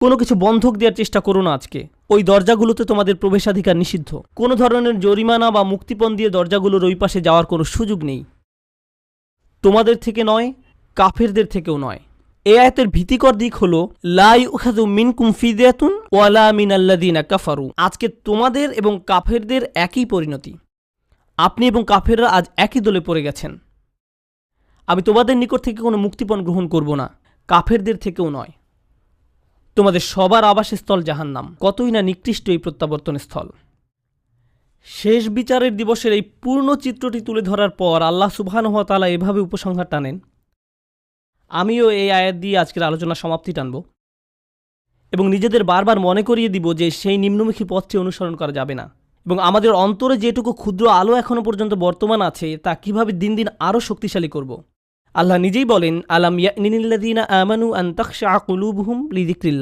কোনো কিছু বন্ধক দেওয়ার চেষ্টা করো না আজকে। ওই দরজাগুলোতে তোমাদের প্রবেশাধিকার নিষিদ্ধ। কোনো ধরনের জরিমানা বা মুক্তিপণ দিয়ে দরজাগুলোর ওই পাশে যাওয়ার কোনো সুযোগ নেই। তোমাদের থেকে নয়, কাফেরদের থেকেও নয়। এই আয়াতের ভীতিকর দিক হলো লা ইউখাযু মিনকুম ফিদিয়াতুন ওয়ালা মিনাল্লাযিনা কাফারু। আজকে তোমাদের এবং কাফেরদের একই পরিণতি। আপনি এবং কাফেররা আজ একই দলে পড়ে গেছেন। আমি তোমাদের নিকট থেকে কোনো মুক্তিপণ গ্রহণ করব না, কাফেরদের থেকেও নয়। তোমাদের সবার আবাসস্থল জাহান্নাম। কতই না নিকৃষ্ট এই প্রত্যাবর্তন স্থল। শেষ বিচারের দিবসের এই পূর্ণ চিত্রটি তুলে ধরার পর আল্লাহ সুবহানাহু ওয়া তাআলা এভাবে উপসংহার টানেন। আমিও এই আয়াত দিয়ে আজকের আলোচনা সমাপ্তি টানব এবং নিজেদের বারবার মনে করিয়ে দিব যে সেই নিম্নমুখী পথটি অনুসরণ করা যাবে না, এবং আমাদের অন্তরে যেটুকু ক্ষুদ্র আলো এখনও পর্যন্ত বর্তমান আছে তা কিভাবে দিন দিন আরও শক্তিশালী করব। আল্লাহ নিজেই বলেন, আলাম ইয়ানিল্লাযীনা আমানু আন তাখশা কুলুবুহুম লিযিকরিল্লাহ।